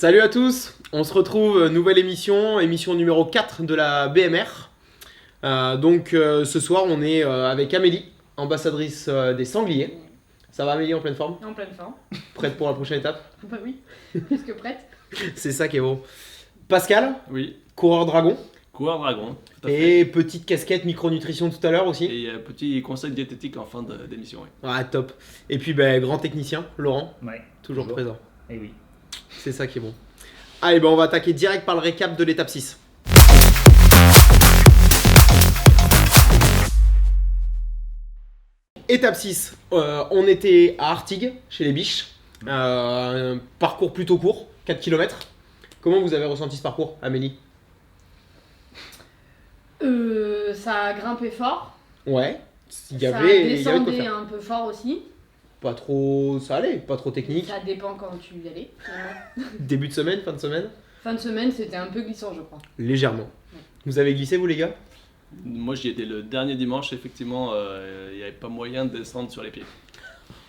Salut à tous, on se retrouve, nouvelle émission numéro 4 de la BMR. Ce soir on est avec Amélie, ambassadrice des sangliers. Ça va Amélie, en pleine forme? En pleine forme. Prête pour la prochaine étape? Bah oui, plus que prête. C'est ça qui est beau. Pascal, Oui, coureur dragon. coureur dragon, tout à fait. Et petite casquette micronutrition tout à l'heure aussi. Et petit conseil diététique en fin d'émission. Oui. Ah top. Et puis grand technicien, Laurent, Ouais, toujours présent. Et oui. C'est ça qui est bon. Allez, on va attaquer direct par le récap de l'étape 6. Étape 6, on était à Artigues, chez les biches. Un parcours plutôt court, 4 km. Comment vous avez ressenti ce parcours, Amélie? Ça a grimpé fort. Ouais, il y Ça avait de quoi descendait faire. un peu fort aussi. Pas trop, ça allait, pas trop technique. Ça dépend quand tu y allais. Finalement. Début de semaine, fin de semaine? Fin de semaine, c'était un peu glissant, je crois. Légèrement. Vous avez glissé, vous les gars? Moi j'y étais le dernier dimanche, effectivement, il n'y avait pas moyen de descendre sur les pieds.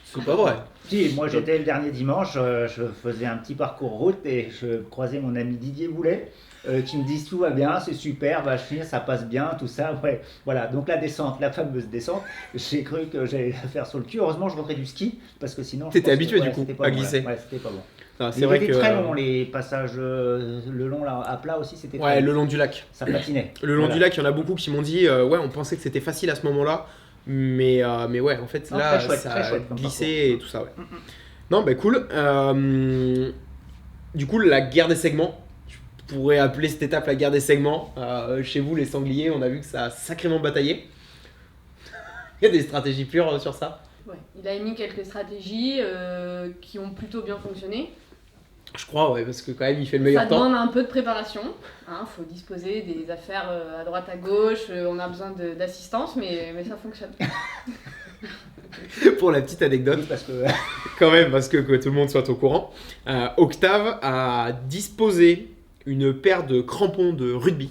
C'est pas vrai. Si, moi j'étais le dernier dimanche, je faisais un petit parcours route et je croisais mon ami Didier Boulet qui me dit tout va bien, c'est super, ça passe bien, tout ça. Ouais. Voilà, donc la descente, la fameuse descente, j'ai cru que j'allais la faire sur le cul. Heureusement, je rentrais du ski parce que sinon. T'étais je pense habitué, que, du coup, c'était pas à bon, glisser. Ouais, c'était pas bon. Ah, C'est vrai que. Très long, les passages le long là, à plat aussi, c'était. Ouais, très le long. long du lac. Ça patinait. Le long Voilà. du lac, il y en a beaucoup qui m'ont dit ouais, on pensait que c'était facile à ce moment-là, mais ouais, en fait, Non, là, très chouette, ça très a chouette comme glissé parcours. et tout ça, ouais. Non, cool. Du coup, la guerre des segments, je pourrais appeler cette étape la guerre des segments. Chez vous, les sangliers, on a vu que ça a sacrément bataillé. Il y a des stratégies pures sur ça. Ouais. Il a émis quelques stratégies qui ont plutôt bien fonctionné. Je crois, ouais, parce que quand même, il fait le meilleur Ça temps. demande un peu de préparation. Faut disposer des affaires à droite à gauche. On a besoin d'assistance, mais ça fonctionne. Pour la petite anecdote. Oui, parce que. Quand même, parce que tout le monde soit au courant, Octave a disposé une paire de crampons de rugby.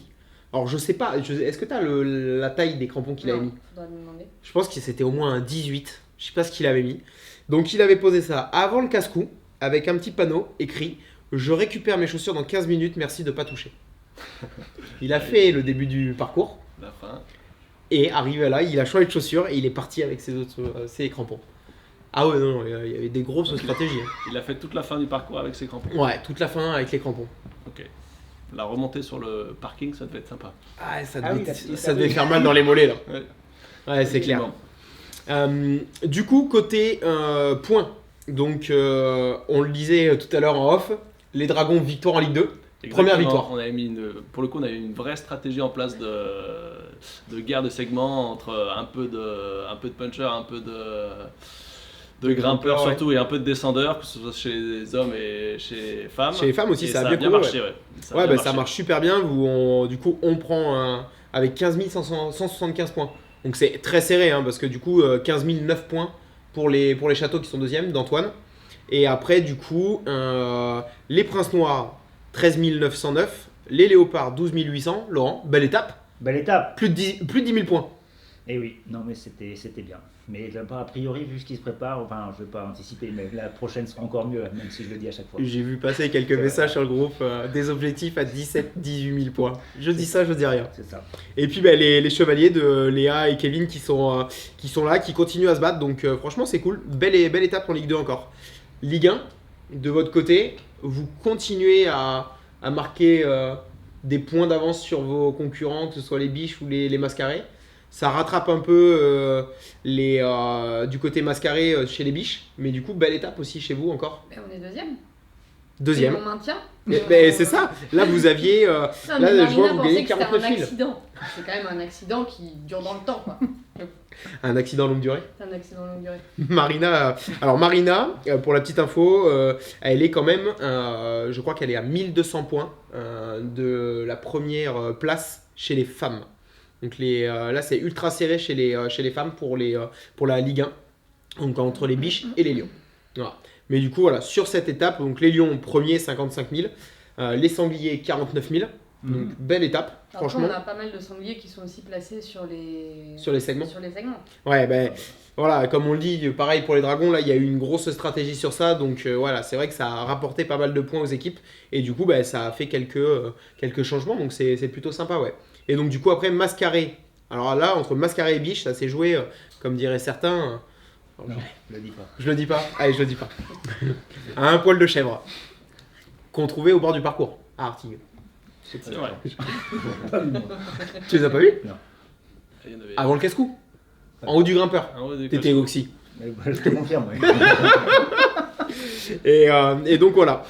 Alors je sais pas, est-ce que tu as la taille des crampons qu'il avait mis? Faudra lui demander. Je pense que c'était au moins un 18, je sais pas ce qu'il avait mis. Donc il avait posé ça avant le casse-cou, avec un petit panneau écrit « Je récupère mes chaussures dans 15 minutes, merci de pas toucher ». Il a fait le début du parcours, La fin. et arrivé là, il a changé de chaussures et il est parti avec ses crampons. Ah ouais, non, il y avait des grosses stratégies. Il a fait toute la fin du parcours avec ses crampons. Ouais, toute la fin avec les crampons. Ok. La remontée sur le parking, ça devait être sympa. Ah, ça Ah devait, oui, la petite- ça ah devait oui. faire mal dans les mollets là. Ouais. Ouais, c'est clair. Du coup, côté points, donc on le disait tout à l'heure en off, les Dragons victoire en Ligue 2. Première Exactement. victoire. On avait mis pour le coup, on a eu une vraie stratégie en place de guerre de segments entre un peu de puncher, un peu de grimpeurs ouais. surtout et un peu de descendeurs, que ce soit chez les hommes et chez les femmes. Chez les femmes aussi, Et ça a bien couru, marché. Ouais. Ça a Ouais, bien ça marché. marche super bien. Du coup, on prend avec 15 175 points. Donc c'est très serré, hein, parce que du coup, 15 009 points pour les châteaux qui sont deuxièmes d'Antoine. Et après, du coup, les Princes Noirs, 13 909. Les Léopards, 12 800. Laurent, belle étape. Belle étape. Plus de 10 000 points. Et oui, non mais c'était bien. Mais là, a priori, vu ce qui se prépare, enfin je ne vais pas anticiper, mais la prochaine sera encore mieux, même si je le dis à chaque fois. J'ai vu passer quelques messages sur le groupe, des objectifs à 17-18 000 points. Je dis ça, je dis rien. C'est ça. Et puis les chevaliers de Léa et Kevin qui sont là, qui continuent à se battre. Donc franchement, c'est cool. Belle étape en Ligue 2 encore. Ligue 1, de votre côté, vous continuez à marquer des points d'avance sur vos concurrents, que ce soit les biches ou les mascarés. Ça rattrape un peu du côté mascaré chez les biches. Mais du coup, belle étape aussi chez vous encore. Mais on est deuxième. Deuxième. Et on maintient. Mais c'est ça. Là, vous aviez... Non, là, mais je Marina vois, vous pensait gagnez que c'était 49 un 000. accident. C'est quand même un accident qui dure dans le temps, quoi. Un accident longue durée. C'est un accident longue durée. Marina, pour la petite info, elle est quand même, je crois qu'elle est à 1200 points de la première place chez les femmes. Donc là, c'est ultra serré chez les femmes pour la Ligue 1, donc entre les biches et les lions. Voilà. Mais du coup, voilà, sur cette étape, donc les lions premier 55 000, les sangliers 49 000. Donc belle étape, Après, franchement, on a pas mal de sangliers qui sont aussi placés sur les segments. Sur les segments. Ouais, ben voilà, comme on le dit, pareil pour les dragons, là il y a eu une grosse stratégie sur ça, donc voilà, c'est vrai que ça a rapporté pas mal de points aux équipes, et du coup ben, ça a fait quelques changements, donc c'est plutôt sympa, ouais. Et donc du coup après Mascaré, alors là entre Mascaré et Biche, ça s'est joué, comme diraient certains, Non, le dis pas. je le dis pas, allez je le dis pas, à un poil de chèvre, qu'on trouvait au bord du parcours, à Artigues. C'est vrai. Pas vu, moi. Tu les as pas vus? Il y en avait Avant le casse-cou, en haut du grimpeur, un haut des t'étais classes. oxy. Mais je te confirme, oui. Et donc voilà.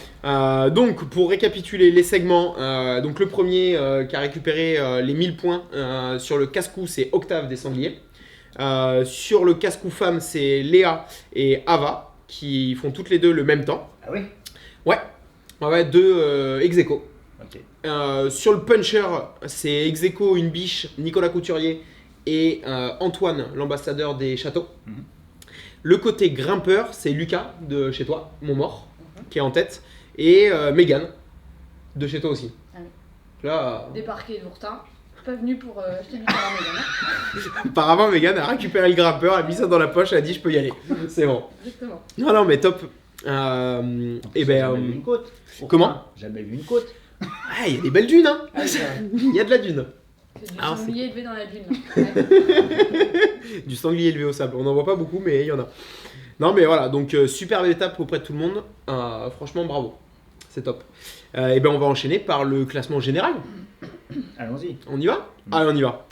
Donc pour récapituler les segments, donc le premier qui a récupéré les 1000 points sur le casse-cou, c'est Octave des Sangliers. Sur le casse-cou femme, c'est Léa et Ava qui font toutes les deux le même temps. Ah oui? Ouais, deux ex aequo. Ok. Sur le puncher, c'est ex aequo, une biche, Nicolas Couturier et Antoine, l'ambassadeur des châteaux. Mhm. Le côté grimpeur, c'est Lucas de chez toi, Montmort, qui est en tête, et Mégane de chez toi aussi. Ah oui. Là, Débarqué d'Ourtin. Pas venu pour acheter du caramel. apparemment, Mégane a récupéré le grimpeur, a mis ça dans la poche, elle a dit je peux y aller. C'est bon. Exactement. Non, mais top. Et J'ai ben, jamais vu une côte. comment? Jamais vu une côte. il y a des belles dunes, hein. Ah, ça. Il y a de la dune. C'est du Alors, sanglier élevé dans la dune. Ouais. Du sanglier élevé au sable. On n'en voit pas beaucoup, mais il y en a. Non, mais voilà, donc superbe étape auprès de tout le monde. Franchement, bravo. C'est top. Et ben, on va enchaîner par le classement général. Allons-y. On y va? Allez, on y va.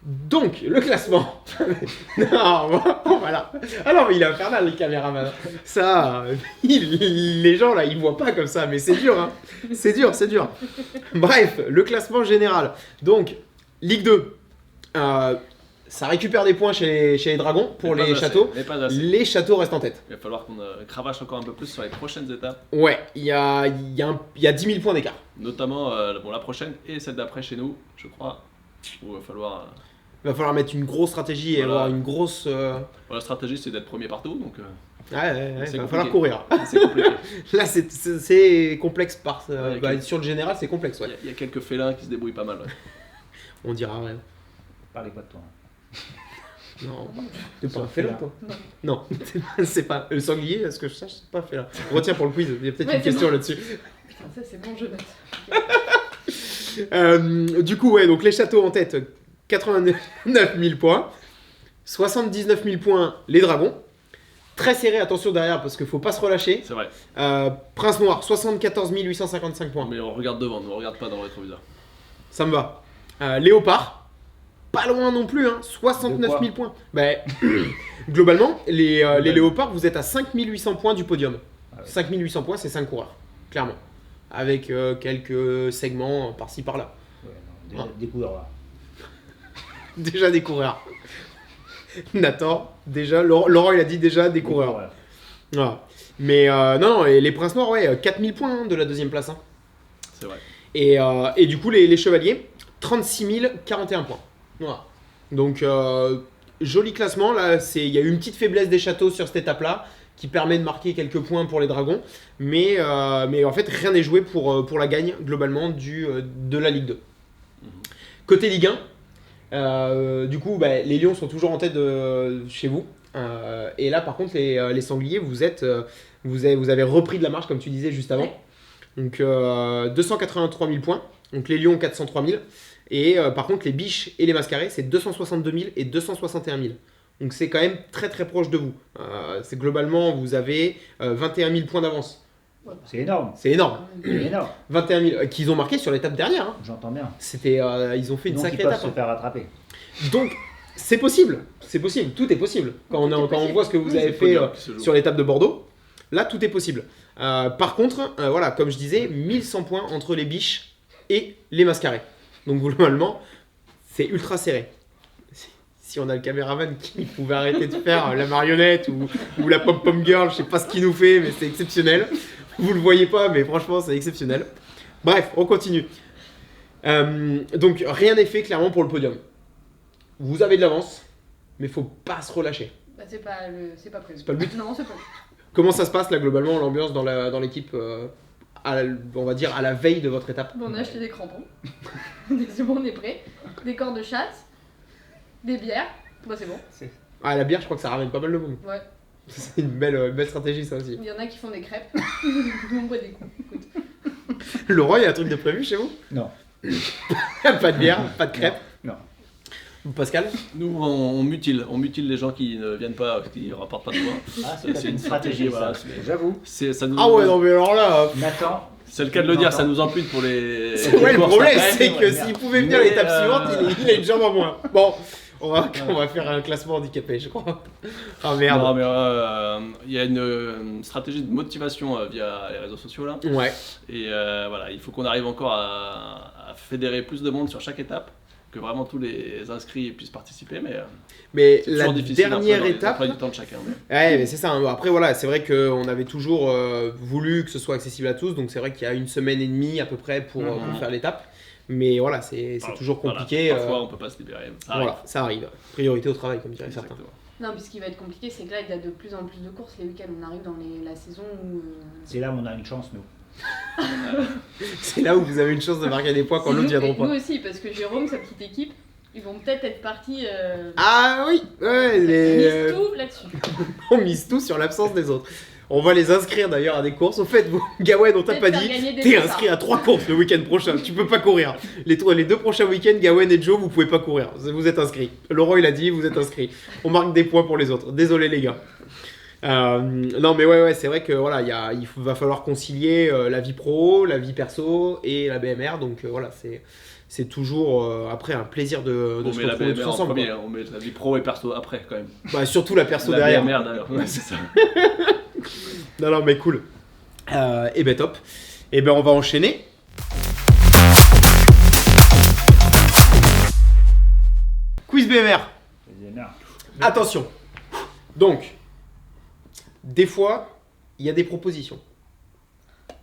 Donc, le classement. Non, voilà. Ah non, mais il est infernal, le caméraman. Ça, les gens là, ils voient pas comme ça, mais c'est dur, hein. C'est dur, c'est dur. Bref, le classement général. Donc, Ligue 2. Ça récupère des points chez les dragons pour Mais pas les assez, châteaux. Mais pas assez. Les châteaux restent en tête. Il va falloir qu'on cravache encore un peu plus sur les prochaines étapes, Ouais, il y a 10 000 points d'écart. notamment la prochaine et celle d'après chez nous, je crois, où il va falloir. Il va falloir mettre une grosse stratégie et Voilà. avoir une grosse. La stratégie c'est d'être premier partout, donc Ouais, C'est il va compliqué. falloir courir. c'est compliqué. Là, c'est complexe par. Ouais, ok. Sur le général, c'est complexe, ouais. Il y a quelques félins qui se débrouillent pas mal. Ouais. On dira rien. Parlez pas de toi. Non, t'es pas Sur un félin, félin. toi. Non, c'est pas. Le sanglier, à ce que je sache, c'est pas un félin. Retiens pour le quiz, il y a peut-être Ouais, une c'est question bon. là-dessus. Putain, ça c'est bon, je note. Du coup, ouais, donc les châteaux en tête, 89 000 points. 79 000 points, les dragons. Très serré, attention derrière, parce qu'il faut pas se relâcher. C'est vrai. Prince Noir, 74 855 points. Mais on regarde devant, nous on regarde pas dans le rétroviseur. Ça me va. Léopard, pas loin non plus, hein, 69 De 000 quoi points. Bah, globalement, les léopards, vous êtes à 5 800 points du podium. Ah ouais. 5 800 points, c'est 5 coureurs, clairement. Avec quelques segments par-ci par-là. Ouais, non, déjà, des couleurs là. Déjà des coureurs. Nathan, déjà, Laurent il a dit déjà des coureurs. Voilà. Voilà. Mais non, et les princes noirs, ouais, 4000 points hein, de la deuxième place. Hein. C'est vrai. Et du coup, les chevaliers, 36 041 points. Voilà. Donc, joli classement. Là, il y a eu une petite faiblesse des châteaux sur cette étape-là qui permet de marquer quelques points pour les dragons. Mais en fait, rien n'est joué pour la gagne globalement de la Ligue 2. Côté Ligue 1, du coup, bah, les Lions sont toujours en tête chez vous. Et là, par contre, les Sangliers, vous avez repris de la marche, comme tu disais juste avant. Ouais. Donc, 283 000 points. Donc, les Lions, 403 000. Et par contre, les Biches et les Mascarés, c'est 262 000 et 261 000. Donc, c'est quand même très très proche de vous. C'est globalement, vous avez 21 000 points d'avance. C'est énorme. C'est énorme. C'est énorme. 21 000 qu'ils ont marqué sur l'étape dernière. Hein. J'entends bien. Ils ont fait une Donc sacrée ils peuvent étape. se faire rattraper. Donc, c'est possible, tout est possible. Quand on voit ce que vous avez fait sur l'étape de Bordeaux, là, tout est possible. Par contre, voilà, comme je disais, 1100 points entre les Biches et les Mascarés. Donc, globalement, c'est ultra serré. Si on a le caméraman qui pouvait arrêter de faire la marionnette ou la pom-pom girl, je sais pas ce qu'il nous fait, mais c'est exceptionnel. Vous le voyez pas, mais franchement, c'est exceptionnel. Bref, on continue. Donc, rien n'est fait clairement pour le podium. Vous avez de l'avance, mais faut pas se relâcher. Bah, c'est pas prévu. C'est pas le but. Non, c'est pas. Comment ça se passe là globalement l'ambiance dans l'équipe on va dire à la veille de votre étape? Bon, on a acheté des crampons. C'est bon, on est prêt. Des cordes de chasse. Des bières. Bah, c'est bon. Ah, la bière, je crois que ça ramène pas mal de monde. Ouais. C'est une belle stratégie ça aussi. Il y en a qui font des crêpes. On boit des coups. Écoute. Laurent, il y a un truc de prévu chez vous? Non. Pas de bière, pas de crêpes. Non. Pascal? Nous, on mutile les gens qui ne viennent pas, qui ne rapportent pas de points. Ah, C'est une stratégie, voilà. J'avoue. Ça nous... Ah ouais, non mais alors là... Nathan. C'est le cas de le dire, ça nous ampute pour les. Ouais, le courses problème après. c'est que ouais, s'il merde. pouvait venir à l'étape Mais, suivante, il a une jambe en moins. Bon, on va faire un classement handicapé, je crois. Ah merde. Non, mais il y a une stratégie de motivation via les réseaux sociaux là. Ouais. Et voilà, il faut qu'on arrive encore à fédérer plus de monde sur chaque étape, que vraiment tous les inscrits puissent participer. Mais C'est la toujours difficile dernière après, étape... après du temps de chacun. Ouais, mais c'est ça. Hein. Après, voilà, c'est vrai qu'on avait toujours voulu que ce soit accessible à tous. Donc, c'est vrai qu'il y a 1 semaine et demie à peu près pour faire l'étape. Mais voilà, c'est toujours compliqué. Voilà, parfois, on peut pas se libérer. Ça arrive. Voilà, ça arrive. Priorité au travail, comme diraient certains. Exactement. Non, puis ce qui va être compliqué, c'est que là, il y a de plus en plus de courses les week-ends. On arrive dans la saison où. C'est là où on a une chance, nous. C'est là où vous avez une chance de marquer des points quand Si l'autre nous, viendront et nous pas. aussi, parce que Jérôme, sa petite équipe, ils vont peut-être être partis. Ah oui, ouais, Mise tout là-dessus. on mise tout sur l'absence des autres. On va les inscrire d'ailleurs à des courses. Au fait, vous, Gawen, on t'a Peut-être pas faire dit, gagner des t'es dossards. inscrit à 3 courses le week-end prochain. Tu peux pas courir. Les 2 prochains week-ends, Gawen et Joe, vous pouvez pas courir. Vous êtes inscrits. Laurent, il a dit, vous êtes inscrits. On marque des points pour les autres. Désolé les gars. Non mais ouais, c'est vrai que voilà, va falloir concilier la vie pro, la vie perso et la BMR. Donc voilà, c'est toujours après un plaisir de On se met la retrouver tous BMR en ensemble. premier, Quoi. on met la vie pro et perso après quand même. Bah, surtout la perso La derrière. BMR d'ailleurs, ouais, c'est ça. Non mais cool. Et ben top. Et ben on va enchaîner. Quiz BMR. Attention. Donc, des fois, il y a des propositions.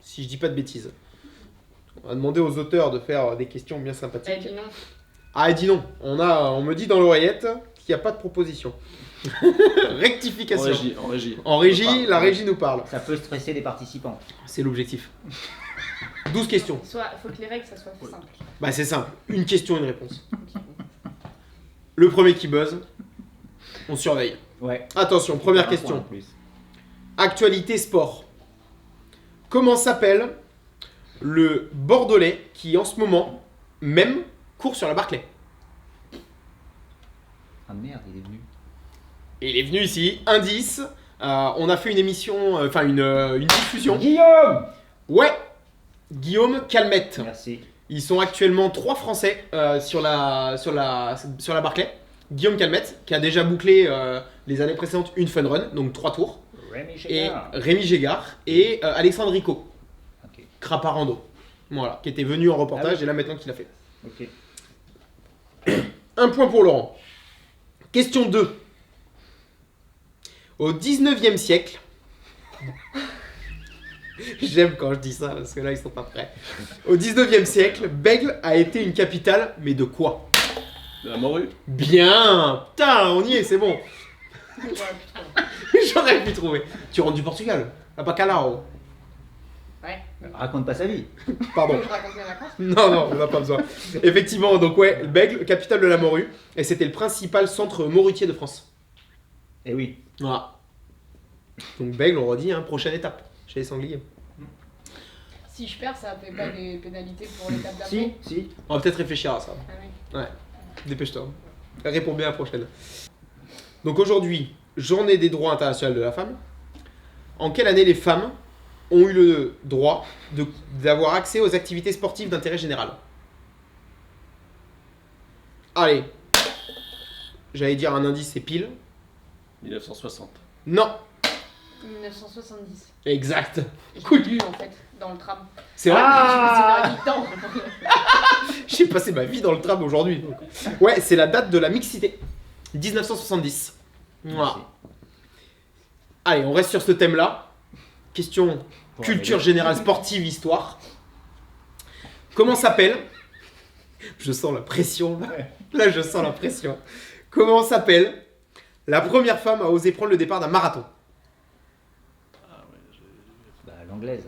Si je dis pas de bêtises. On va demander aux auteurs de faire des questions bien sympathiques. Eh, dis non. Ah, dis non. On me dit dans l'oreillette qu'il n'y a pas de proposition. Rectification. En régie. En régie, la régie nous parle. Ça peut stresser les participants. C'est l'objectif. 12 questions. Il faut que les règles, ça soit simple. Bah c'est simple. Une question, une réponse. Le premier qui buzz, on surveille. Ouais. Attention, première Un point question. en plus. Actualité sport. Comment s'appelle le Bordelais qui en ce moment même court sur la Barclay? Ah merde, il est venu. Et il est venu ici. Indice. On a fait une émission, une diffusion. Guillaume. Ouais. Guillaume Calmette. Merci. Ils sont actuellement 3 Français sur la Barclay. Guillaume Calmette, qui a déjà bouclé les années précédentes une fun run, donc 3 tours. Rémi Et Gégard. Rémi Gégard et Alexandre Rico, Ok. Craparando. Voilà, qui était venu en reportage Ah oui. et là maintenant qu'il l'a fait. Ok. 1 point pour Laurent. Question 2. Au 19e siècle, j'aime quand je dis ça parce que là ils sont pas prêts. Au 19e siècle, Bègle a été une capitale, mais de quoi? De la morue. Bien. Putain, on y est, c'est bon. Ouais, putain. J'aurais pu trouver. Tu rentres du Portugal, à Bacalao. Ouais. Raconte pas sa vie. Pardon. Je raconte bien la France. Non, on n'a pas besoin. Effectivement, donc ouais, Bègle, capitale de la morue, et c'était le principal centre morutier de France. Eh oui. Voilà. Donc Bègle, on redit, hein, prochaine étape chez les sangliers. Si je perds, ça fait pas des pénalités pour l'étape d'après. Si. On va peut-être réfléchir à ça. Ah oui. Dépêche-toi. Réponds bien à la prochaine. Donc aujourd'hui, journée des droits internationaux de la femme. En quelle année les femmes ont eu le droit d'avoir accès aux activités sportives d'intérêt général? Allez. J'allais dire un indice, c'est pile. 1960. Non. 1970. Exact. J'ai lu en fait, dans le tram. C'est vrai. Je me suis pas mis dedans. J'ai passé ma vie dans le tram aujourd'hui. donc. Ouais, c'est la date de la mixité. 1970. Voilà. Allez, on reste sur ce thème-là. Question culture générale, sportive, histoire. Comment s'appelle? Je sens la pression. Là, je sens la pression. Comment s'appelle la première femme à oser prendre le départ d'un marathon? Bah, l'anglaise.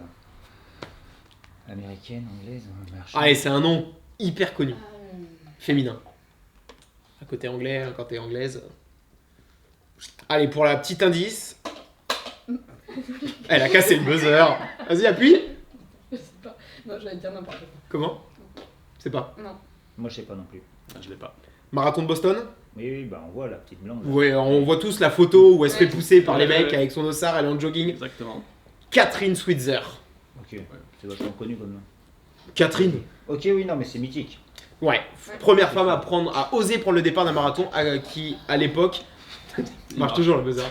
Américaine, anglaise, machin. Allez, c'est un nom hyper connu, Ah, féminin. À côté anglais, quand t'es anglaise. Allez, pour la petite indice. Elle a cassé le buzzer. Vas-y, appuie. je sais pas. Non, j'allais dire n'importe quoi. Comment? C'est pas. Non. Moi, je sais pas non plus. Ah, je l'ai pas. Marathon de Boston? Oui, bah, on voit la petite blonde. là. Ouais, on voit tous la photo où elle se fait pousser par les Ouais, mecs ouais. avec son ossard, elle est en jogging. Exactement. Catherine Switzer. Ok, c'est vachement connu comme nom. Catherine? Ok, oui, non, mais c'est mythique. Ouais, première femme à oser prendre le départ d'un marathon qui, à l'époque, marche toujours le buzzer.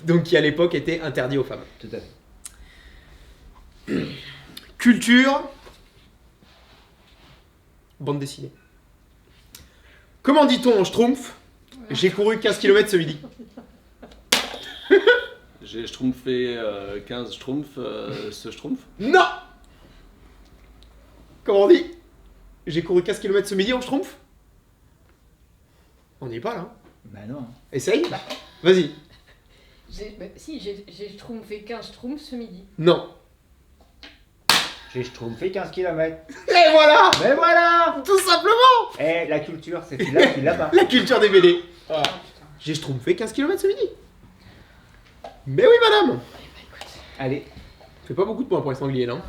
Donc qui, à l'époque, était interdit aux femmes. Tout à fait. Culture. Bande dessinée. Comment dit-on en schtroumpf? J'ai couru 15 km ce midi. J'ai schtroumpfé 15 schtroumpfs, ce schtroumpf. Non! Comment on dit? J'ai couru 15 km ce midi en schtroumpf? On n'y est pas là. Bah non. Essaye. Vas-y. Si, j'ai schtroumpfé 15 schtroumpfs ce midi. Non. J'ai schtroumpfé 15 km. Et voilà! Mais voilà. Tout simplement! Eh, la culture, c'est là, tu l'as pas. La culture des BD. Ah, putain. J'ai schtroumpfé 15 km ce midi. Mais oui, madame! Allez, Fait pas beaucoup de points pour les sangliers là. Hein.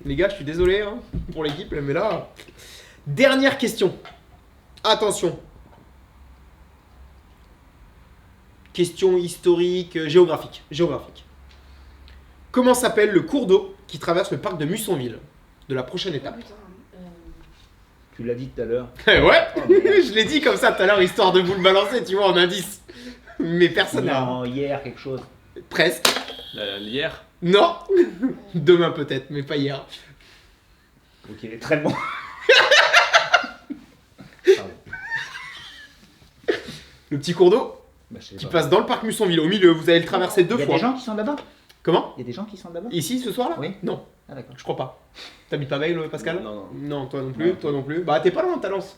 Les gars, je suis désolé hein, pour l'équipe, mais là. Dernière question. Attention. Question historique, géographique. Géographique. Comment s'appelle le cours d'eau qui traverse le parc de Mussonville de la prochaine Ah, étape? putain. tu l'as dit tout à l'heure. Ouais, Oh, merde. je l'ai dit comme ça tout à l'heure, histoire de vous le balancer, tu vois, en indice. Mais personne n'a. Non, hier, quelque chose. Presque. L'hier. Non. Demain peut-être, mais pas hier. Ok, très bon. Pardon. Le petit cours d'eau Bah, je sais qui pas. passe dans le parc Mussonville. Au milieu, vous allez le traverser deux Il y a fois. des gens qui sont là-bas. Comment? Il y a des gens qui sont là-bas. Ici ce soir là? Oui. Non, Ah d'accord. je crois pas. T'habites pas Bègle, Pascal? Non, non. Non, toi non plus, Non. toi non plus. Bah t'es pas loin, Talence.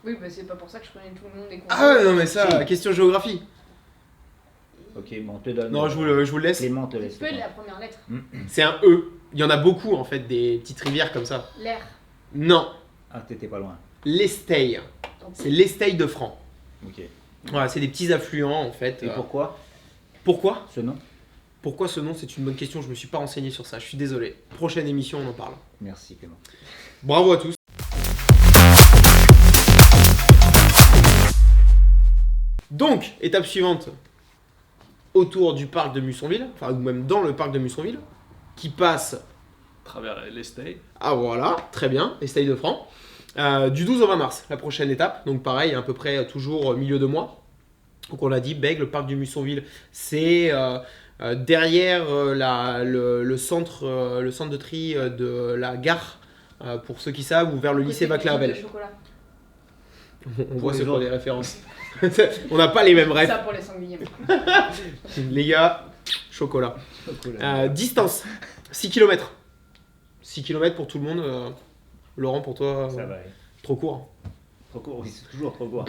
Oui, bah c'est pas pour ça que je connais tout le monde des cours. Ah ouais, non mais ça, question géographie. Ok, bon, on te donne. Non, je vous le laisse. Clément te Tu laisse. peux la première lettre. C'est un E. Il y en a beaucoup en fait, des petites rivières comme ça. L'air. Non, Ah, t'étais pas loin. l'Esteille. C'est l'Esteille de Franc. Ok. Voilà, c'est des petits affluents en fait. Et pourquoi Pourquoi? ce nom? Pourquoi ce nom? C'est une bonne question, je me suis pas renseigné sur ça, je suis désolé. Prochaine émission, on en parle. Merci Clément. Bravo à tous. Donc, étape suivante, autour du parc de Mussonville, enfin ou même dans le parc de Mussonville, qui passe, À travers l'Estay. ah voilà, très bien, Estaille de Franc, du 12 au 20 mars, la prochaine étape, donc pareil, à peu près toujours milieu de mois. Donc on l'a dit, Bègle, le parc du Mussonville, c'est derrière le centre de tri de la gare, pour ceux qui savent, ou vers le lycée Côté Vaclavel. de chocolat. On voit les ce qu'on autres. des références. On n'a pas les mêmes rêves. Ça pour les sangliers. Les gars, chocolat. Distance, 6 km. 6 km pour tout le monde. Laurent, pour toi, Ça va aller. trop court. Trop court, oui, c'est toujours trop court.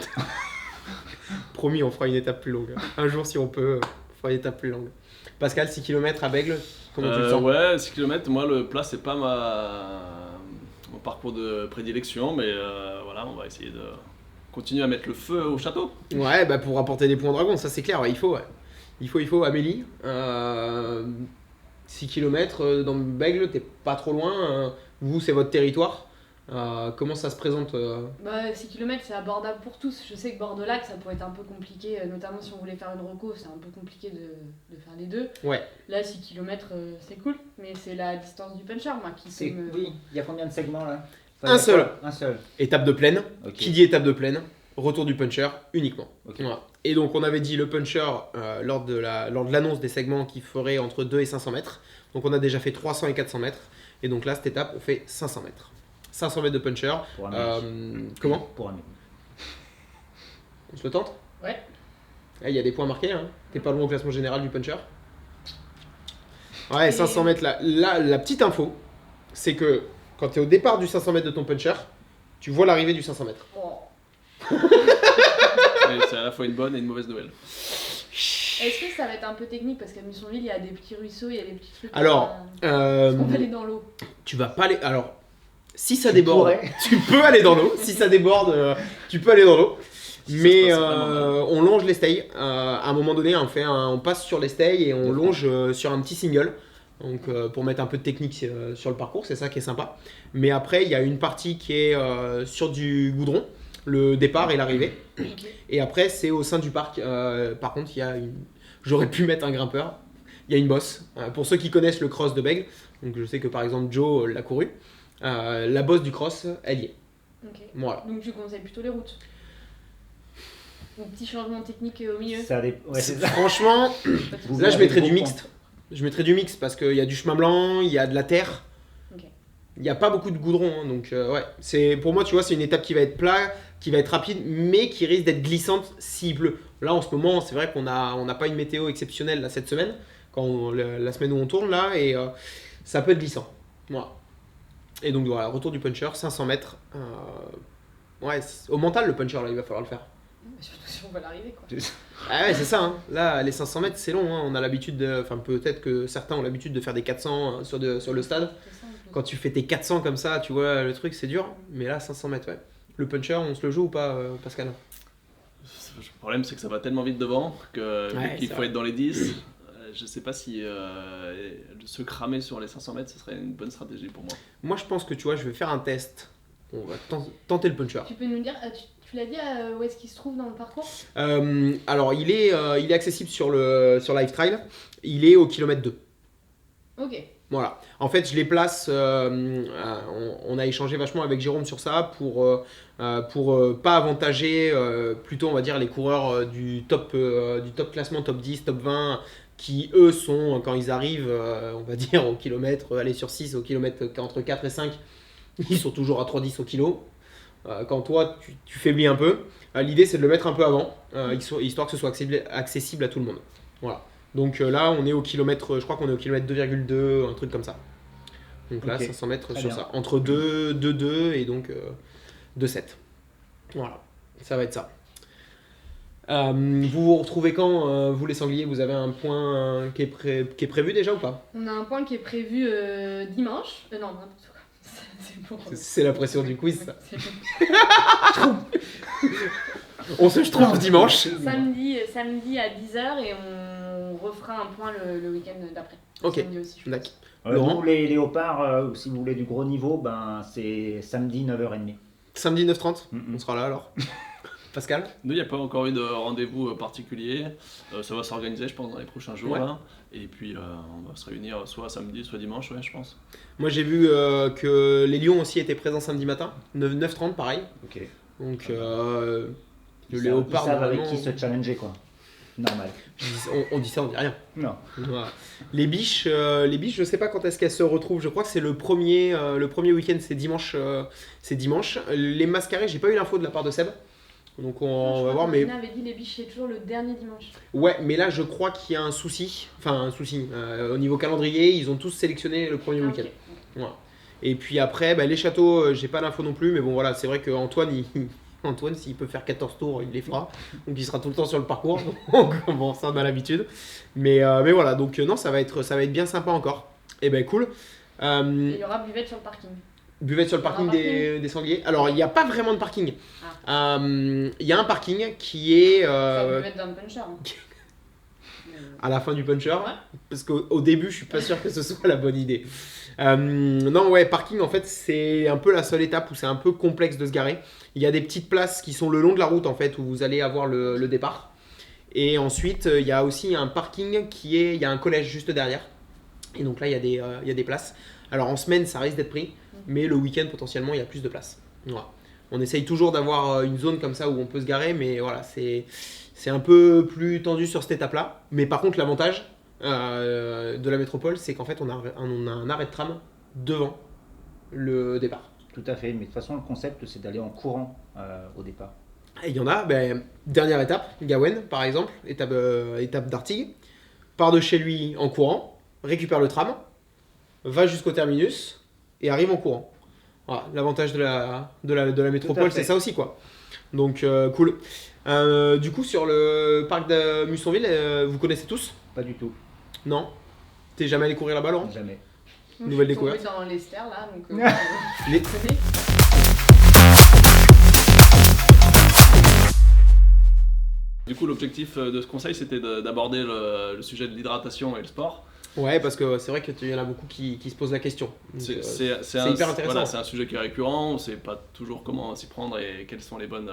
Promis, on fera une étape plus longue. Un jour, si on peut, on fera une étape plus longue. Pascal, 6 km à Bègle, comment tu le sens? Ouais, 6 km, moi le plat c'est pas mon parcours de prédilection, mais voilà, on va essayer de continuer à mettre le feu au château. Ouais, bah pour apporter des points dragon, ça c'est clair, ouais, il faut. Ouais. Il faut. Amélie, 6 km dans Bègle, t'es pas trop loin. Vous, c'est votre territoire. Comment ça se présente Bah 6 km c'est abordable pour tous. Je sais que Bord-de-Lac ça pourrait être un peu compliqué, notamment si on voulait faire une reco, c'est un peu compliqué de faire les deux. Ouais. Là 6 km c'est cool, mais c'est la distance du puncher moi qui C'est... peut me... Oui, il y a combien de segments là? Un seul. Un seul. Étape de plaine. Ok. Qui dit étape de plaine? Retour du puncher uniquement. Ok. Voilà. Et donc on avait dit le puncher lors de l'annonce des segments qui ferait entre 2 et 500 mètres. Donc on a déjà fait 300 et 400 mètres. Et donc là, cette étape, on fait 500 mètres. 500 mètres de puncher. Pour un Comment? Pour un On se le tente? Ouais. Il y a des points marqués. Hein. T'es pas loin au classement général du puncher. Ouais, Et- 500 mètres. Là, la petite info, c'est que quand tu es au départ du 500 mètres de ton puncher, tu vois l'arrivée du 500 mètres. Oh. Et c'est à la fois une bonne et une mauvaise nouvelle. Est-ce que ça va être un peu technique parce qu'à Mussonville il y a des petits ruisseaux, il y a des petits trucs. Alors, Est-ce qu'on va aller dans l'eau? tu vas pas aller. Alors, si ça Tu déborde, pourrais. tu peux aller dans l'eau. Si ça déborde, tu peux aller dans l'eau. Si ça Mais se passe vraiment mal. on longe les stays. À un moment donné, on passe sur les stays et on longe sur un petit single. Donc pour mettre un peu de technique sur le parcours, c'est ça qui est sympa. Mais après, il y a une partie qui est sur du goudron, le départ et l'arrivée. Ok. Et après, c'est au sein du parc. Par contre, j'aurais pu mettre un grimpeur. Il y a une bosse. Pour ceux qui connaissent le cross de Bègle, donc je sais que par exemple Joe l'a couru. La bosse du cross, elle y est. Ok. Voilà. Donc tu conseilles plutôt les routes. Donc petit changement technique au milieu. Ouais, c'est ça. Franchement, Vous là je avez mettrais du beaucoup mixte. Je mettrais du mixte parce qu'il y a du chemin blanc, il y a de la terre. Ok. Il n'y a pas beaucoup de goudron, hein, donc ouais. Pour moi, tu vois, c'est une étape qui va être plat, qui va être rapide, mais qui risque d'être glissante s'il pleut. Là, en ce moment, c'est vrai qu'on n'a pas une météo exceptionnelle là, cette semaine, la semaine où on tourne là, et ça peut être glissant. Voilà. Et donc voilà, retour du puncher, 500 mètres. Ouais, au mental, le puncher, là, il va falloir le faire. Surtout si on va l'arriver quoi. Ah ouais, c'est ça. Hein. Là, les 500 mètres, c'est long. Hein. On a l'habitude de. Enfin, peut-être que certains ont l'habitude de faire des 400 sur le stade. C'est ça, en plus. Quand tu fais tes 400 comme ça, tu vois, le truc, c'est dur. Mais là, 500 mètres, ouais. Le puncher, on se le joue ou pas, Pascal? Le problème, c'est que ça va tellement vite devant que Ouais, vu qu'il c'est faut vrai. être dans les 10. Je sais pas si se cramer sur les 500 mètres, ce serait une bonne stratégie pour moi. Moi, je pense que tu vois, je vais faire un test. On va tenter le puncher. Tu peux nous dire, tu l'as dit où est-ce qu'il se trouve dans le parcours? Alors, il est accessible sur Live Trail. Il est au kilomètre 2. Ok. Voilà. En fait, je les place. On a échangé vachement avec Jérôme sur ça pour pas avantager plutôt, on va dire, les coureurs du top classement, top 10, top 20, qui eux sont, quand ils arrivent, on va dire, au kilomètre, aller sur 6, au kilomètre entre 4 et 5, ils sont toujours à 3,10 au kilo. Quand toi, tu faiblis un peu, l'idée c'est de le mettre un peu avant, histoire que ce soit accessible à tout le monde. Voilà. Donc là, on est au kilomètre, je crois qu'on est au kilomètre 2,2, un truc comme ça. Donc là, Ok. 500 mètres Très sur bien. ça. Entre 2,2 et donc 2,7. Voilà, ça va être ça. Vous vous retrouvez quand, vous les sangliers? Vous avez un point qui est prévu déjà ou pas? On a un point qui est prévu dimanche. Non, n'importe quoi. C'est pour. C'est la pression du quiz, ça. C'est On se trouve dimanche. samedi à 10h et on refera un point le week-end d'après. Ok, Samedi aussi, je pense. d'accord. Nous, Laurent les léopards, si vous voulez du gros niveau, ben, c'est samedi 9h30. Samedi 9h30, Mhm. on sera là alors. Pascal? Nous, il n'y a pas encore eu de rendez-vous particulier. Ça va s'organiser, je pense, dans les prochains jours. Ouais. Là. Et puis, on va se réunir soit samedi, soit dimanche, ouais, je pense. Moi j'ai vu que les Lions aussi étaient présents samedi matin, 9h30 pareil. Ok. Donc Ils le savent- léopard, Ils savent avec normalement, qui se challenger, quoi. Normal. on dit ça, on dit rien. Non. Voilà. Les biches, je sais pas quand est-ce qu'elles se retrouvent. Je crois que c'est le premier week-end, c'est dimanche. Les mascarés, j'ai pas eu l'info de la part de Seb. Donc on va voir, mais On avait dit les biches, c'est toujours le dernier dimanche. ouais, mais là je crois qu'il y a un souci. Au niveau calendrier, ils ont tous sélectionné le premier Ah, week-end. ok. Voilà. Et puis après, les châteaux, j'ai pas l'info non plus, mais bon voilà, c'est vrai qu'Antoine, Antoine, s'il peut faire 14 tours, il les fera. Donc il sera tout le temps sur le parcours. Donc bon, ça on a l'habitude. Mais voilà, donc non, ça va être bien sympa encore. Et ben cool. Et il y aura buvette sur le parking. Buvette sur le Il y aura parking un parking des sangliers. Alors il n'y a pas vraiment de parking. Il y a un parking qui est Enfin, buvette d'un puncher. Hein. à la fin du puncher. Ouais. Parce qu'au début, je suis pas sûr que ce soit la bonne idée. Non, ouais, parking, en fait, c'est un peu la seule étape où c'est un peu complexe de se garer. Il y a des petites places qui sont le long de la route, en fait, où vous allez avoir le départ. Et ensuite, il y a aussi un parking il y a un collège juste derrière. Et donc là, il y a des places. Alors en semaine, ça risque d'être pris, mais le week-end, potentiellement, il y a plus de places. Voilà. On essaye toujours d'avoir une zone comme ça où on peut se garer, mais voilà, c'est un peu plus tendu sur cette étape-là. Mais par contre, l'avantage de la métropole, c'est qu'en fait, on a un arrêt de tram devant le départ. Tout à fait. Mais de toute façon, le concept, c'est d'aller en courant au départ. Et il y en a, dernière étape, Gawen par exemple, étape d'Artigues, part de chez lui en courant, récupère le tram, va jusqu'au terminus et arrive en courant. Voilà, l'avantage de la métropole, fait. c'est ça aussi quoi. Donc cool. Du coup, sur le parc de Mussonville, vous connaissez tous? Pas du tout, Non? T'es jamais allé courir là-bas, Laurent? jamais. Moi, Nouvelle je suis tombée découverte. dans l'Esther là, donc. Les- Vous connaissez Du coup, l'objectif de ce conseil, c'était d'aborder le sujet de l'hydratation et le sport. Ouais, parce que c'est vrai qu'il y en a beaucoup qui se posent la question. Donc, C'est hyper intéressant. Voilà, c'est un sujet qui est récurrent, on ne sait pas toujours comment s'y prendre et quelles sont les bonnes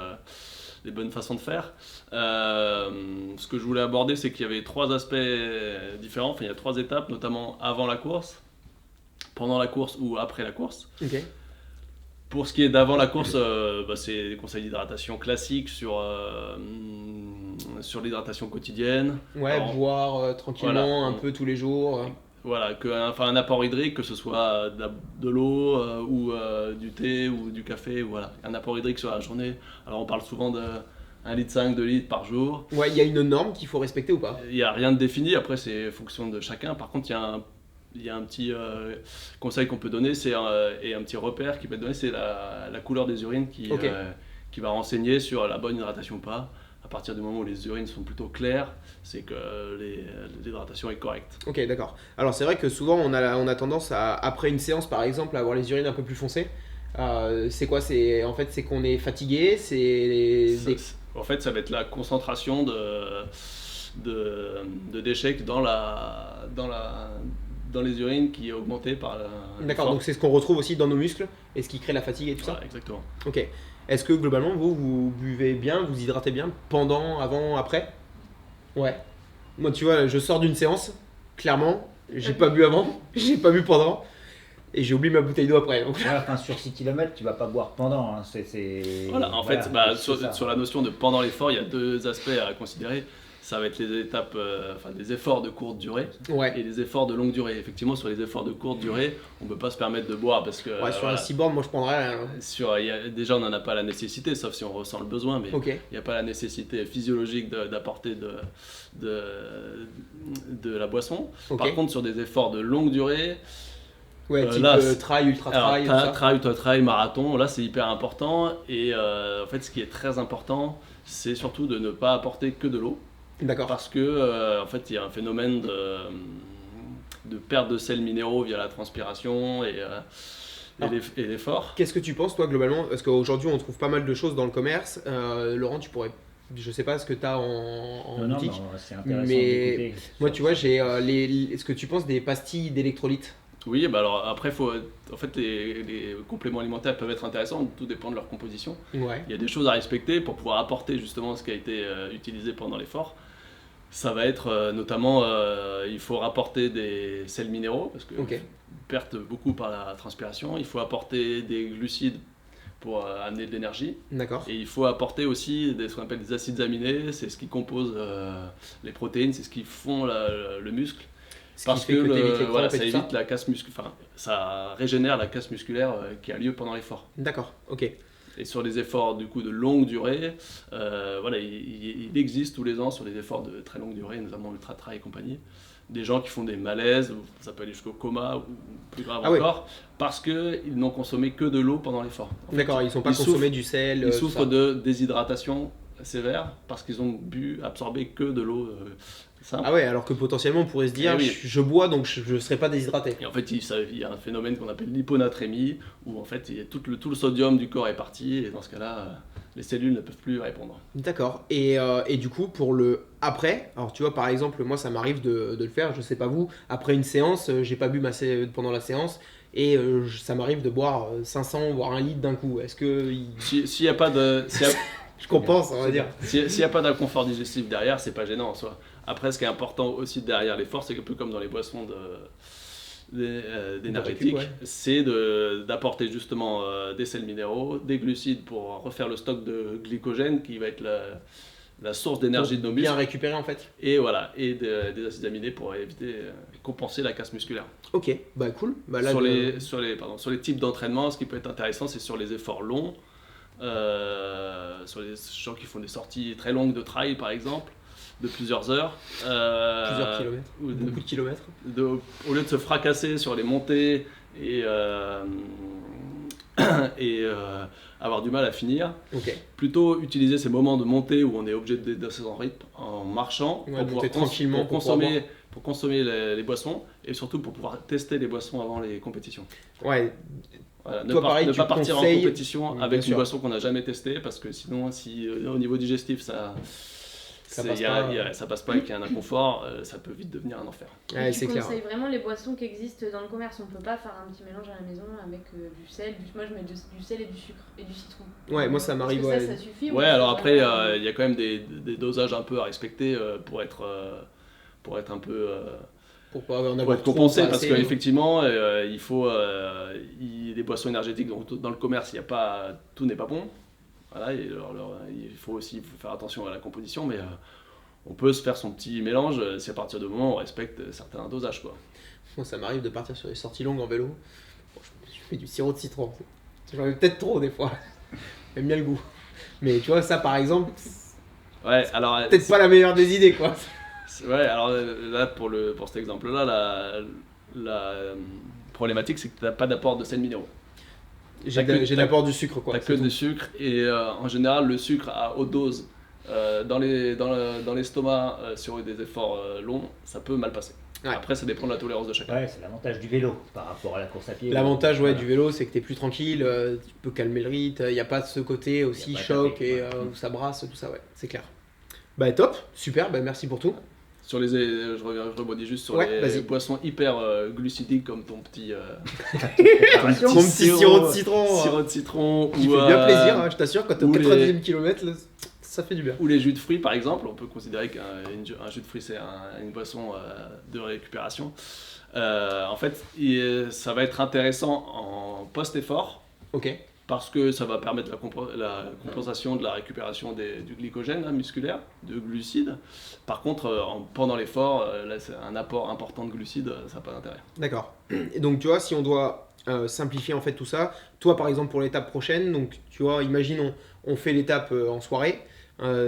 façons de faire. Ce que je voulais aborder, c'est qu'il y avait 3 aspects différents, enfin il y a 3 étapes, notamment avant la course, pendant la course ou après la course. Ok. Pour ce qui est d'avant la course, c'est des conseils d'hydratation classiques sur l'hydratation quotidienne. Ouais, Alors, boire tranquillement voilà. un peu tous les jours. Voilà, un apport hydrique, que ce soit de l'eau ou du thé ou du café, voilà, un apport hydrique sur la journée. Alors on parle souvent de 1,5 litre, 2 litres par jour. Ouais, il y a une norme qu'il faut respecter ou pas? Il n'y a rien de défini, après c'est fonction de chacun. Par contre, il y a un petit conseil qu'on peut donner, et un petit repère qui peut être donné, c'est la couleur des urines Ok. Qui va renseigner sur la bonne hydratation ou pas. À partir du moment où les urines sont plutôt claires, c'est que l'hydratation est correcte. Ok, d'accord. Alors c'est vrai que souvent on a tendance après une séance par exemple à avoir les urines un peu plus foncées. C'est quoi? En fait c'est qu'on est fatigué, En fait, ça va être la concentration de déchets dans les urines qui est augmentée par D'accord, l'effort. donc c'est ce qu'on retrouve aussi dans nos muscles et ce qui crée la fatigue et tout ça. Voilà, exactement. Ok. Est-ce que globalement vous buvez bien, vous hydratez bien pendant, avant, après? Ouais. Moi tu vois, je sors d'une séance, clairement, j'ai pas bu avant, j'ai pas bu pendant et j'ai oublié ma bouteille d'eau après. Donc... Ouais, enfin, sur 6 km, tu vas pas boire pendant. Hein. Voilà, en voilà, fait, c'est ça. sur la notion de pendant l'effort, il y a 2 aspects à considérer. Ça va être les étapes, des efforts de courte durée Ouais. et les efforts de longue durée. Effectivement, sur les efforts de courte durée, on ne peut pas se permettre de boire parce que Ouais, sur voilà, un seaboard, moi je prendrais. déjà on n'en a pas la nécessité, sauf si on ressent le besoin, mais Ok. il n'y a pas la nécessité physiologique d'apporter de la boisson. Ok. Par contre, sur des efforts de longue durée, Ouais, type là, trail, ultra trail, tout ça. trail, ultra-trail, marathon, là c'est hyper important. Et en fait, ce qui est très important, c'est surtout de ne pas apporter que de l'eau. D'accord. Parce que en fait, il y a un phénomène de perte de sels minéraux via la transpiration et l'effort. Qu'est-ce que tu penses toi globalement? Parce qu'aujourd'hui on trouve pas mal de choses dans le commerce. Laurent, tu pourrais, je sais pas ce que tu as en Non, boutique. non, c'est intéressant mais d'écouter. moi tu vois, j'ai est-ce que tu penses des pastilles d'électrolytes? Oui, bah alors après, en fait, les compléments alimentaires peuvent être intéressants, tout dépend de leur composition. Ouais. Il y a des choses à respecter pour pouvoir apporter justement ce qui a été utilisé pendant l'effort. Ça va être notamment, il faut rapporter des sels minéraux, parce que Ok. perte beaucoup par la transpiration. Il faut apporter des glucides pour amener de l'énergie. D'accord. Et il faut apporter aussi ce qu'on appelle des acides aminés, c'est ce qui compose les protéines, c'est ce qui font le muscle. Ce qui Parce fait que t'évites les voilà, crampes et ça tout ça. évite la casse musculaire, enfin, ça régénère la casse musculaire qui a lieu pendant l'effort. D'accord. Ok. Et sur les efforts du coup de longue durée, voilà, il existe tous les ans sur les efforts de très longue durée, notamment ultra trail et compagnie, des gens qui font des malaises, ou ça peut aller jusqu'au coma ou plus grave Ah ouais. encore, parce qu'ils n'ont consommé que de l'eau pendant l'effort. En fait, D'accord. Ils sont pas ils consommés souffrent- du sel. ils tout souffrent ça. de déshydratation sévère parce qu'ils ont absorbé que de l'eau simple. Ah ouais, alors que potentiellement on pourrait se dire, Eh oui. je bois donc je ne serai pas déshydraté. Et en fait, il y a un phénomène qu'on appelle l'hyponatrémie, où en fait, tout le sodium du corps est parti, et dans ce cas-là, les cellules ne peuvent plus répondre. D'accord. Et du coup, pour le après, alors tu vois, par exemple, moi ça m'arrive de le faire, je sais pas vous, après une séance, j'ai pas bu pendant la séance, et ça m'arrive de boire 500 voire 1 litre d'un coup. Est-ce que S'il n'y a pas de, je compense, on va dire? s'il y a pas d'inconfort digestif derrière, c'est pas gênant en soi. Après, ce qui est important aussi derrière l'effort, c'est un peu comme dans les boissons d'énergétiques, ouais. c'est d'apporter justement des sels minéraux, des glucides pour refaire le stock de glycogène qui va être la source d'énergie de nos muscles. Bien récupéré en fait. Et voilà, et des acides aminés pour éviter, compenser la casse musculaire. Ok, bah cool. Bah, là, sur les types d'entraînement, ce qui peut être intéressant, c'est sur les efforts longs, sur les gens qui font des sorties très longues de trail par exemple, de plusieurs heures. plusieurs kilomètres, ou beaucoup de kilomètres. au lieu de se fracasser sur les montées et avoir du mal à finir. Ok. Plutôt utiliser ces moments de montée où on est obligé de dépasser en rythme en marchant Ouais, pour pouvoir monter tranquillement, pour pour pouvoir consommer les boissons et surtout pour pouvoir tester les boissons avant les compétitions. Ouais, Voilà, Toi, pareil, ne tu pas partir conseilles- en compétition Bien avec sûr. une boisson qu'on n'a jamais testée parce que sinon, si au niveau digestif ça passe pas. ça passe pas et qu'il y a un inconfort, ça peut vite devenir un enfer. ouais, Tu c'est clair. conseilles vraiment les boissons qui existent dans le commerce. On peut pas faire un petit mélange à la maison avec du sel. Moi, je mets du sel et du sucre et du citron. Ouais, moi ça Est-ce m'arrive. que Ouais. ça suffit ou Ouais, il faut alors après, vraiment- il y a quand même des dosages un peu à respecter pour être un peu Pour pas en pour avoir être trop, compensé pas parce assez. qu'effectivement il faut les boissons énergétiques dans le commerce il y a pas tout n'est pas bon, voilà, et il faut aussi faire attention à la composition, mais on peut se faire son petit mélange si à partir du moment où on respecte certains dosages quoi. Moi ça m'arrive de partir sur des sorties longues en vélo. Bon, je fais du sirop de citron. J'en mets peut-être trop des fois. J'aime bien le goût. Mais tu vois, ça par exemple, Ouais, alors peut-être pas la meilleure des idées quoi. ouais, alors là pour cet exemple là la problématique c'est que tu n'as pas d'apport de sels minéraux. J'ai T'as que- l'apport du sucre quoi. T'as que c'est tout. du sucre et en général le sucre à haute dose dans l'estomac sur des efforts longs, ça peut mal passer. Ouais. Après ça dépend de la tolérance de chacun. Ouais, c'est l'avantage du vélo par rapport à la course à pied. L'avantage Voilà. du vélo, c'est que t'es plus tranquille, tu peux calmer le rythme, il n'y a pas de ce côté aussi Y a pas choc tapé, et ouais. où ça brasse, tout ça, ouais, c'est clair. Bah top, super, bah merci pour tout. Sur je rebondis juste sur Ouais, vas-y. les boissons hyper glucidiques comme ton petit Attention. Mon petit sirop de citron, sirop de citron qui ou, fait bien plaisir, hein, je t'assure, quand t'es au ou 90e kilomètre, ça fait du bien. ou les jus de fruits par exemple. On peut considérer qu'un jus de fruits c'est une boisson de récupération. En fait, ça va être intéressant en post-effort Ok, parce que ça va permettre la compensation de la récupération du glycogène musculaire, de glucides. Par contre, pendant l'effort, là c'est un apport important de glucides, ça n'a pas d'intérêt. d'accord. Et donc tu vois, si on doit simplifier en fait tout ça, toi par exemple pour l'étape prochaine, donc tu vois, imagine on fait l'étape en soirée,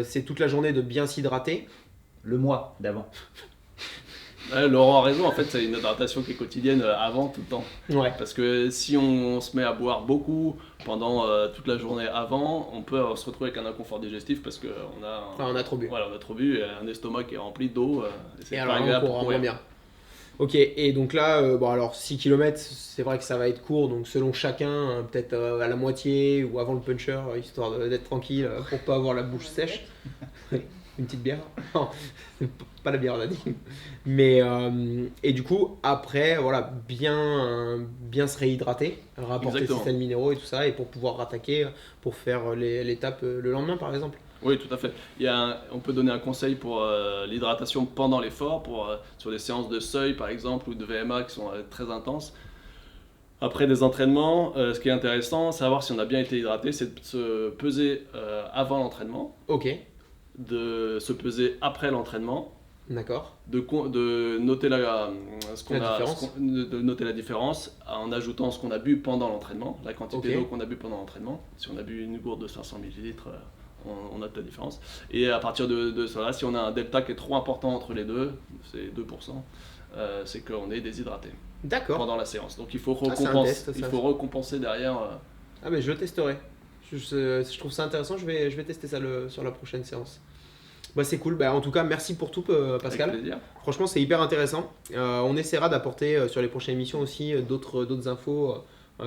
c'est toute la journée de bien s'hydrater. Le mois d'avant. Ouais, Laurent a raison, en fait c'est une hydratation qui est quotidienne avant tout le temps. Ouais, Parce que si on se met à boire beaucoup pendant toute la journée avant, on peut se retrouver avec un inconfort digestif parce qu'on a, enfin, on a trop bu. voilà, on a trop bu et un estomac qui est rempli d'eau. C'est Et pas alors là, on agréable pour courra moins courir. bien. Ok, et donc là, bon alors 6 km, c'est vrai que ça va être court, donc selon chacun, peut-être à la moitié ou avant le puncher, histoire d'être tranquille, pour pas avoir la bouche sèche. Une petite bière. Non, c'est pas la bière, on a dit. Mais, et du coup, après, voilà, bien se réhydrater, rapporter ses Exactement. sels minéraux et tout ça, et pour pouvoir rattaquer, pour faire l'étape le lendemain par exemple. Oui, tout à fait. On peut donner un conseil pour l'hydratation pendant l'effort, sur des séances de seuil par exemple ou de VMA qui sont très intenses. Après des entraînements, ce qui est intéressant, savoir si on a bien été hydraté, c'est de se peser avant l'entraînement, Ok, de se peser après l'entraînement, d'accord. de noter de noter la différence en ajoutant ce qu'on a bu pendant l'entraînement, la quantité Ok. d'eau qu'on a bu pendant l'entraînement. Si on a bu une gourde de 500 ml, on note la différence. Et à partir de cela, si on a un delta qui est trop important entre les deux, c'est 2%, c'est qu'on est déshydraté D'accord. pendant la séance. Donc il faut Ah, c'est un test, ça. recompenser derrière. Ah mais je le testerai. Je trouve ça intéressant, je vais tester ça sur la prochaine séance. Bah c'est cool, bah, en tout cas merci pour tout Pascal. Avec plaisir. Franchement c'est hyper intéressant. On essaiera d'apporter sur les prochaines émissions aussi d'autres infos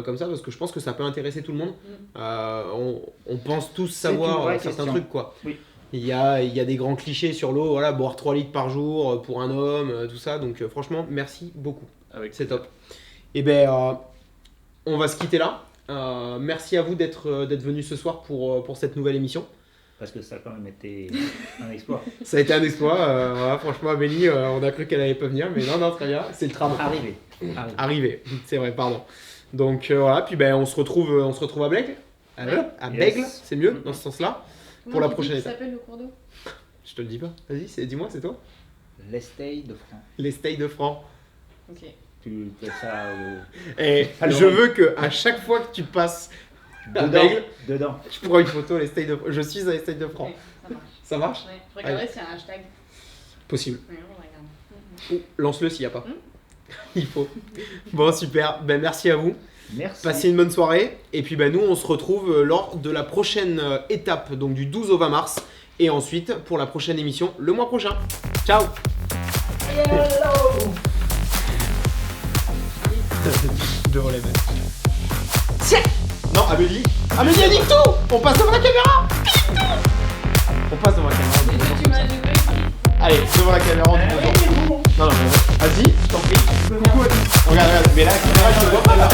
comme ça parce que je pense que ça peut intéresser tout le monde. On pense tous une savoir vraie certains question. trucs quoi. Oui. Il y a des grands clichés sur l'eau, voilà, boire 3 litres par jour pour un homme, tout ça. Donc franchement merci beaucoup. Avec C'est top. Et ben, on va se quitter là. Merci à vous d'être venu ce soir pour cette nouvelle émission. Parce que ça a quand même été un exploit. Ça a été un exploit. Voilà, franchement, Amélie, on a cru qu'elle allait pas venir, mais non, très bien. C'est le tram. Arrivé. Arrivé. C'est vrai, pardon. Donc voilà, puis ben, on se retrouve à Bègle. À Yes. Bègle, c'est mieux dans ce sens-là. Comment la tu dis prochaine qu'il étape. s'appelle le cours d'eau? Je te le dis pas. Vas-y, dis-moi, c'est toi. L'Estey de France. Les Stays de Franc. Ok. Tu fais ça Et Alors, je veux que à chaque fois que tu passes à dedans. Bègle, Dedans. je prends une photo les Stays de Franc. Je suis à les Stays de Franc. Ouais, ça marche. Ça marche? Ouais, je regarderai s'il y a un hashtag. Possible. Ouais, on regarde. Ou lance-le s'il n'y a pas. Il faut. Bon, super. Ben, merci à vous. Merci. Passez une bonne soirée. Et puis nous, on se retrouve lors de la prochaine étape, donc du 12 au 20 mars. Et ensuite, pour la prochaine émission, le mois prochain. Ciao. Devant les mains. Tiens. Non, Amélie. Amélie, elle dit tout. On passe devant la caméra. On passe devant la caméra. Tu m'as joué. Allez, devant la caméra, on dit bonjour. Non, vas-y, je t'en prie. Coucou. Regarde, mais là, la caméra, je te vois pas là.